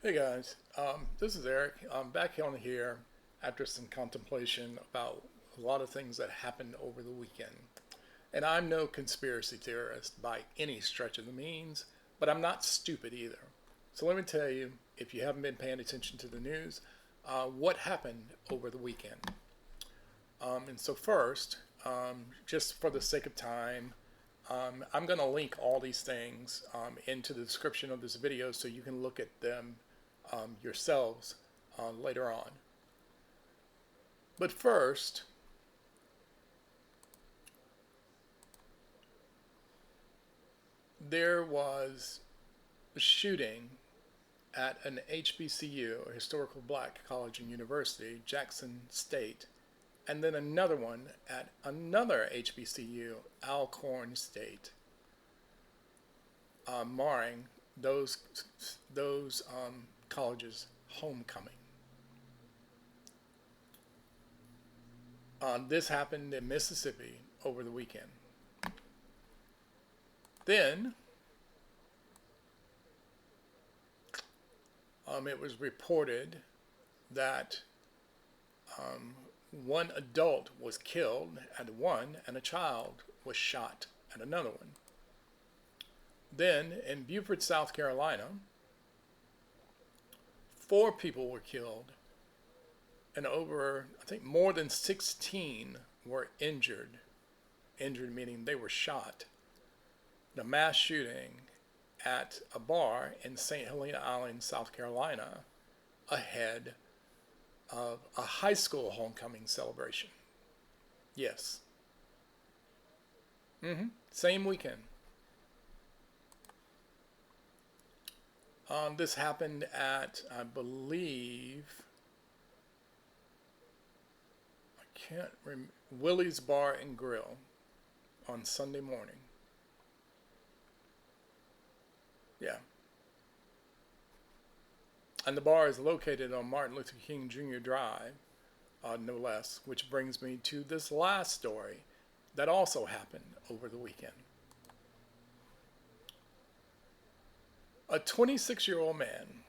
Hey guys, this is Eric. I'm back on here after some contemplation about a lot of things that happened over the weekend. And I'm no conspiracy theorist by any stretch of the means, but I'm not stupid either. So let me tell you, if you haven't been paying attention to the news, what happened over the weekend. And so, first, just for the sake of time, I'm going to link all these things into the description of this video so you can look at them yourselves later on. But first, there was a shooting at an HBCU, a historical black college and university, Jackson State, and then another one at another HBCU, Alcorn State, marring those colleges' homecoming. This happened in Mississippi over the weekend. Then it was reported that one adult was killed at one and a child was shot at another one. Then in Beaufort, South Carolina, 4 people were killed and I think more than 16 were injured. Injured meaning they were shot. The mass shooting at a bar in St. Helena Island, South Carolina, ahead of a high school homecoming celebration. Yes. Same weekend. This happened at, I believe, I can't remember, Willie's Bar and Grill on Sunday morning. Yeah. And the bar is located on Martin Luther King Jr. Drive, no less, which brings me to this last story that also happened over the weekend. A 26-year-old man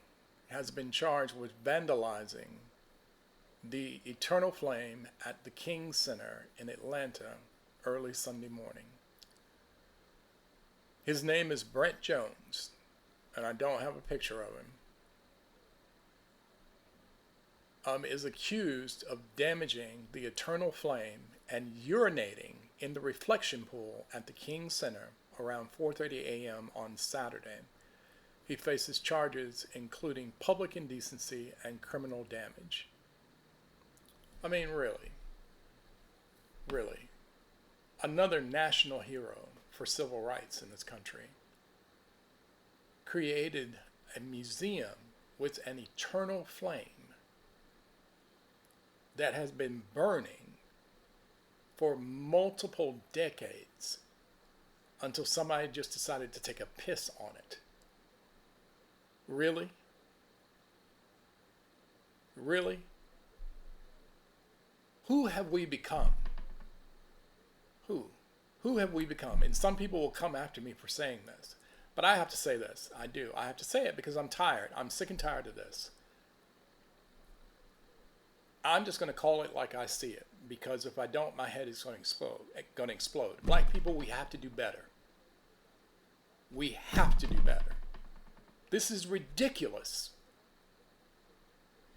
has been charged with vandalizing the Eternal Flame at the King Center in Atlanta early Sunday morning. His name is Brent Jones, and I don't have a picture of him. Is accused of damaging the Eternal Flame and urinating in the reflection pool at the King Center around 4:30 a.m. on Saturday. He faces charges including public indecency and criminal damage. I mean, really. Really. Another national hero for civil rights in this country created a museum with an eternal flame that has been burning for multiple decades until somebody just decided to take a piss on it. Really? Really? Who have we become? Who? Who have we become? And some people will come after me for saying this. But I have to say this. I do. I have to say it because I'm tired. I'm sick and tired of this. I'm just going to call it like I see it, because if I don't, my head is going to explode. Black people, we have to do better. We have to do better. This is ridiculous.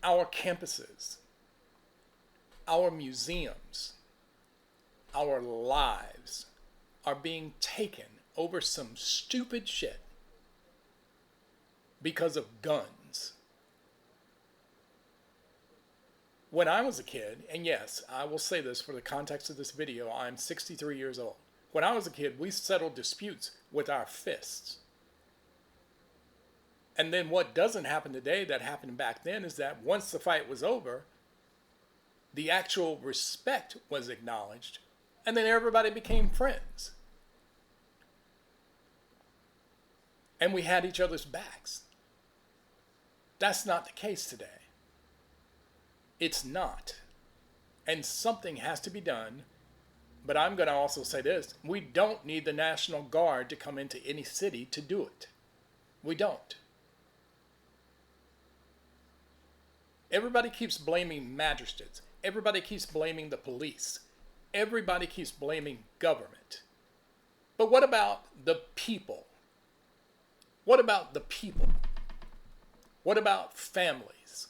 Our campuses, our museums, our lives are being taken over some stupid shit because of guns. When I was a kid, and yes, I will say this for the context of this video, I'm 63 years old. When I was a kid, we settled disputes with our fists. And then what doesn't happen today that happened back then is that once the fight was over, the actual respect was acknowledged, and then everybody became friends. And we had each other's backs. That's not the case today. It's not. And something has to be done. But I'm going to also say this. We don't need the National Guard to come into any city to do it. We don't. Everybody keeps blaming magistrates. Everybody keeps blaming the police. Everybody keeps blaming government. But what about the people? What about the people? What about families?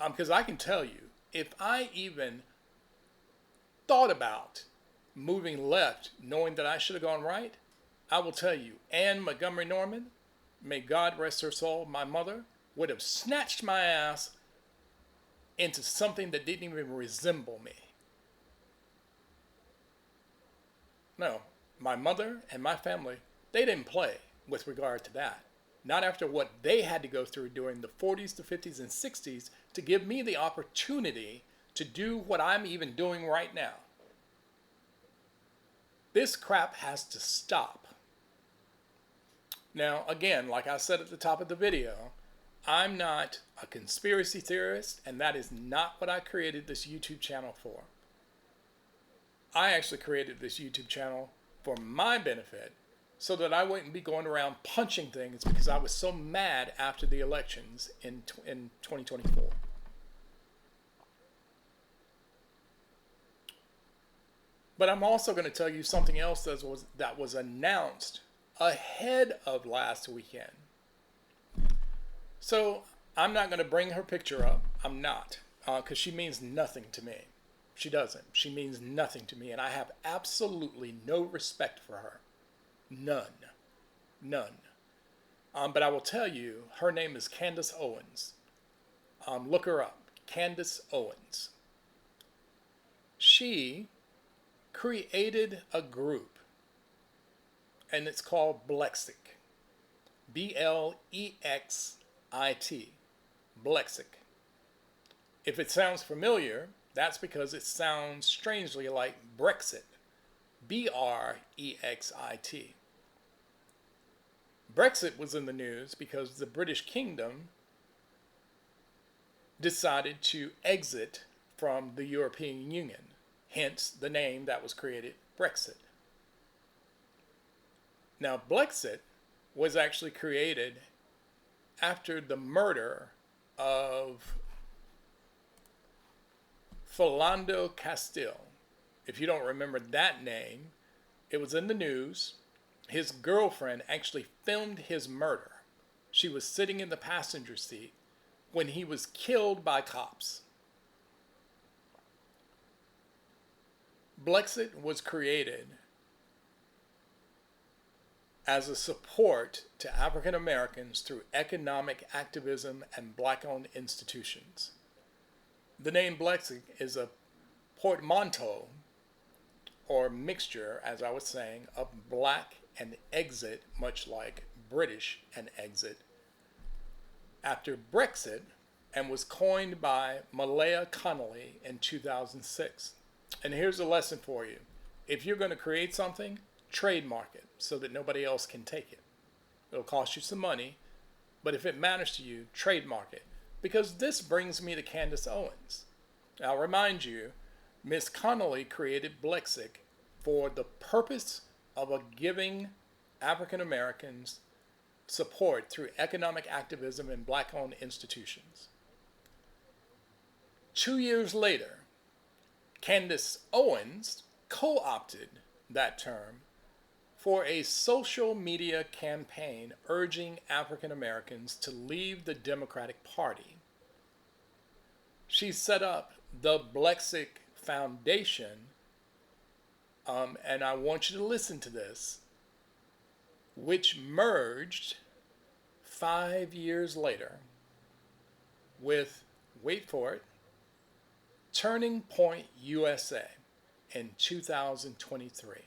Because I can tell you, if I even thought about moving left, knowing that I should have gone right, I will tell you, Anne Montgomery Norman, may God rest her soul, my mother, would have snatched my ass into something that didn't even resemble me. No, my mother and my family, they didn't play with regard to that. Not after what they had to go through during the 40s, the 50s, and 60s to give me the opportunity to do what I'm even doing right now. This crap has to stop. Now, again, like I said at the top of the video, I'm not a conspiracy theorist, and that is not what I created this YouTube channel for. I actually created this YouTube channel for my benefit so that I wouldn't be going around punching things because I was so mad after the elections in 2024. But I'm also going to tell you something else that was announced ahead of last weekend. So I'm not going to bring her picture up. I'm not, because she means nothing to me. She doesn't. She means nothing to me, and I have absolutely no respect for her. None. None. But I will tell you, her name is Candace Owens. Look her up. Candace Owens. She created a group, and it's called Blexit. B-L-E-X-I-T. Blexit. If it sounds familiar, that's because it sounds strangely like Brexit. B-R-E-X-I-T. Brexit was in the news because the British Kingdom decided to exit from the European Union. Hence the name that was created, Brexit. Now, Blexit was actually created after the murder of Philando Castile. If you don't remember that name, it was in the news. His girlfriend actually filmed his murder. She was sitting in the passenger seat when he was killed by cops. Blexit was created as a support to African Americans through economic activism and black-owned institutions. The name Blexit is a portmanteau, or mixture, as I was saying, of black and exit, much like British and exit, after Brexit, and was coined by Malaya Connolly in 2006. And here's a lesson for you. If you're going to create something, trademark it so that nobody else can take it. It'll cost you some money, but if it matters to you, trademark it. Because this brings me to Candace Owens. I'll remind you, Miss Connolly created Blexit for the purpose of giving African Americans support through economic activism and black-owned institutions. 2 years later, Candace Owens co-opted that term for a social media campaign urging African Americans to leave the Democratic Party. She set up the Blexit Foundation, and I want you to listen to this, which merged 5 years later with, wait for it, Turning Point USA in 2023.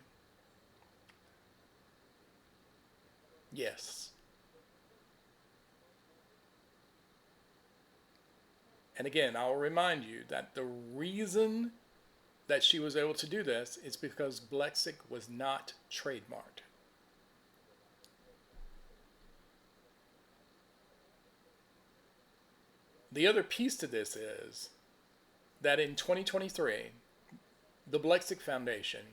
Yes. And again, I'll remind you that the reason that she was able to do this is because Blexit was not trademarked. The other piece to this is that in 2023, the Blexit Foundation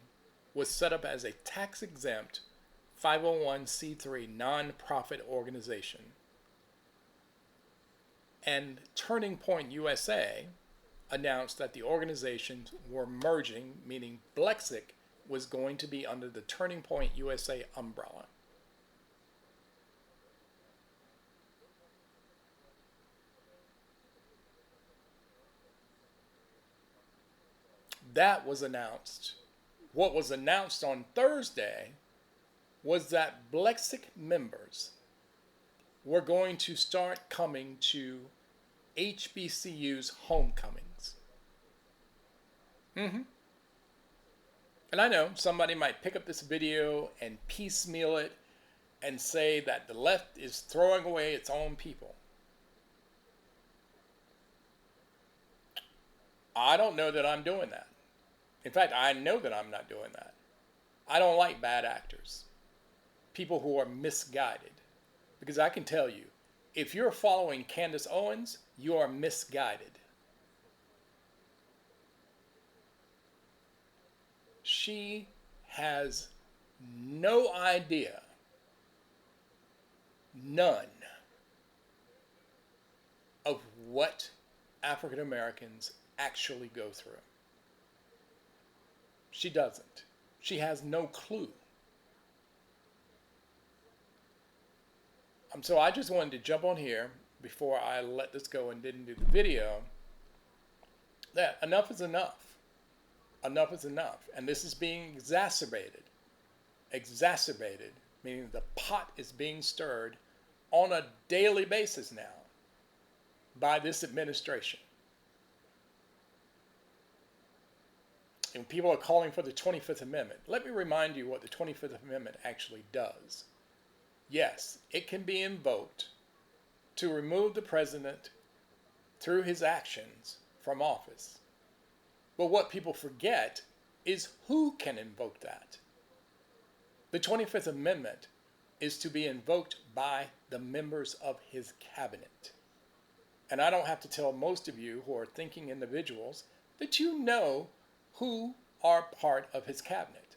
was set up as a tax-exempt 501c3 nonprofit organization. And Turning Point USA announced that the organizations were merging, meaning Blexic was going to be under the Turning Point USA umbrella. That was announced. What was announced on Thursday was that Blexic members were going to start coming to HBCU's homecomings. Mm-hmm. And I know somebody might pick up this video and piecemeal it and say that the left is throwing away its own people. I don't know that I'm doing that. In fact, I know that I'm not doing that. I don't like bad actors, people who are misguided. Because I can tell you, if you're following Candace Owens, you are misguided. She has no idea, none, of what African Americans actually go through. She doesn't. She has no clue. So I just wanted to jump on here before I let this go and didn't do the video, that enough is enough. Enough is enough. And this is being exacerbated. Exacerbated, meaning the pot is being stirred on a daily basis now by this administration. And people are calling for the 25th Amendment. Let me remind you what the 25th Amendment actually does. Yes, it can be invoked to remove the president through his actions from office. But what people forget is who can invoke that. The 25th Amendment is to be invoked by the members of his cabinet. And I don't have to tell most of you who are thinking individuals that you know who are part of his cabinet.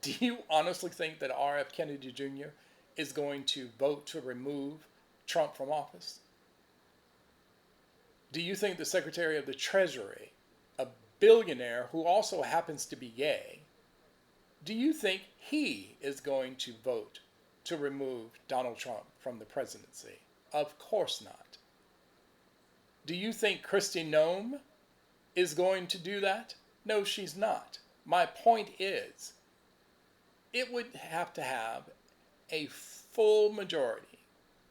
Do you honestly think that R.F. Kennedy Jr. is going to vote to remove Trump from office? Do you think the Secretary of the Treasury, a billionaire who also happens to be gay, do you think he is going to vote to remove Donald Trump from the presidency? Of course not. Do you think Kristi Noem is going to do that? No, she's not. My point is, it would have to have a full majority,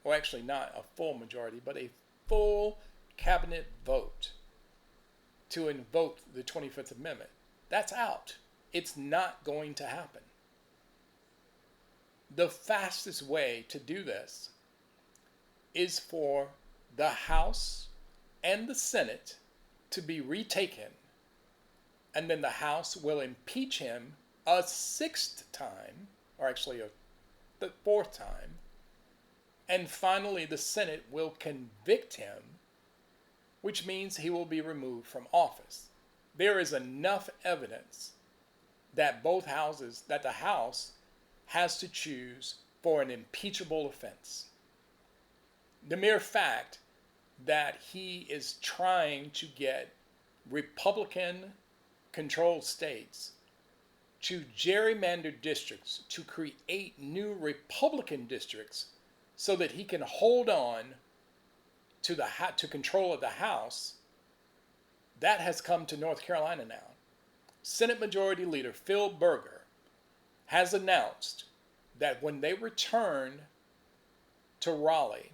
or actually not a full majority, but a full cabinet vote to invoke the 25th Amendment. That's out. It's not going to happen. The fastest way to do this is for the House and the Senate to be retaken, and then the House will impeach him a sixth time, or actually the fourth time, and finally the Senate will convict him, which means he will be removed from office. There is enough evidence that that the House has to choose for an impeachable offense. The mere fact that he is trying to get Republican-controlled states to gerrymander districts to create new Republican districts so that he can hold on to control of the House, that has come to North Carolina now. Senate Majority Leader Phil Berger has announced that when they return to Raleigh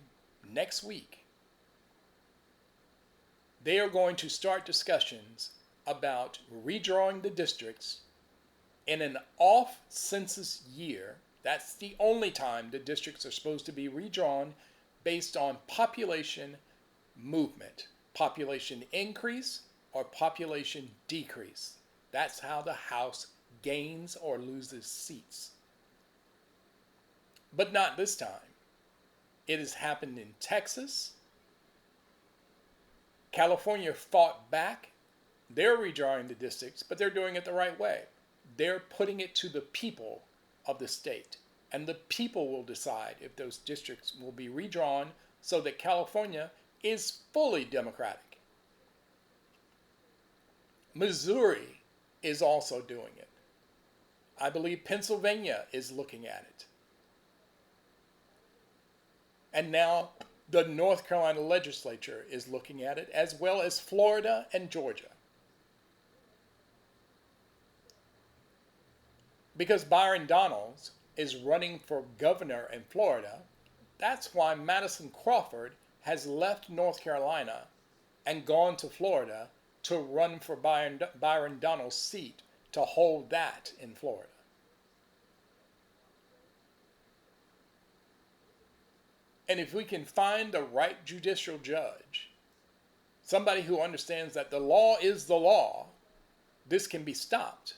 next week, they are going to start discussions about redrawing the districts in an off-census year. That's the only time the districts are supposed to be redrawn based on population movement, population increase or population decrease. That's how the House gains or loses seats. But not this time. It has happened in Texas. California fought back. They're redrawing the districts, but they're doing it the right way. They're putting it to the people of the state. And the people will decide if those districts will be redrawn so that California is fully Democratic. Missouri is also doing it. I believe Pennsylvania is looking at it. And now the North Carolina legislature is looking at it, as well as Florida and Georgia. Because Byron Donalds is running for governor in Florida, that's why Madison Crawford has left North Carolina and gone to Florida to run for Byron Donalds' seat to hold that in Florida. And if we can find the right judicial judge, somebody who understands that the law is the law, this can be stopped.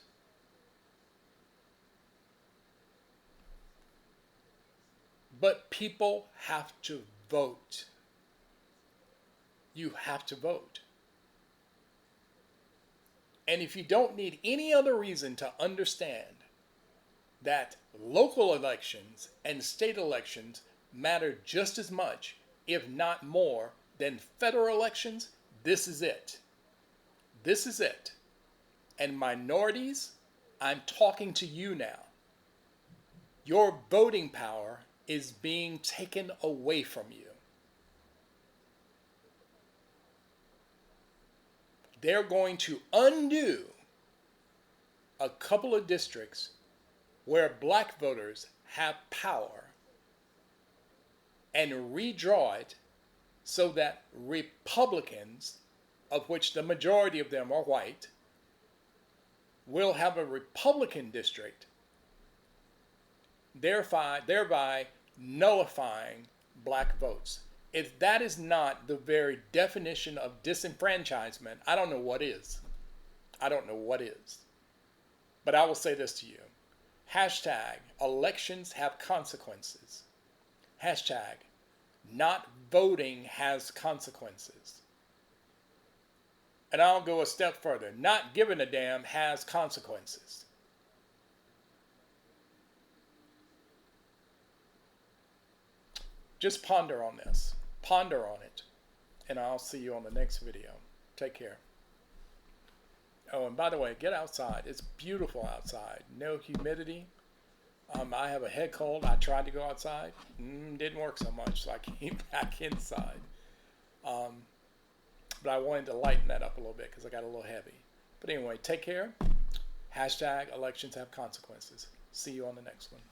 But people have to vote. You have to vote. And if you don't need any other reason to understand that local elections and state elections matter just as much, if not more, than federal elections, this is it. This is it. And minorities, I'm talking to you now. Your voting power is being taken away from you. They're going to undo a couple of districts where black voters have power and redraw it so that Republicans, of which the majority of them are white, will have a Republican district, thereby nullifying black votes. If that is not the very definition of disenfranchisement, I don't know what is. I don't know what is. But I will say this to you. Hashtag elections have consequences. Hashtag not voting has consequences. And I'll go a step further. Not giving a damn has consequences. Just ponder on this. Ponder on it. And I'll see you on the next video. Take care. Oh, and by the way, get outside. It's beautiful outside. No humidity. I have a head cold. I tried to go outside. Didn't work so much, so I came back inside. But I wanted to lighten that up a little bit because I got a little heavy. But anyway, take care. Hashtag elections have consequences. See you on the next one.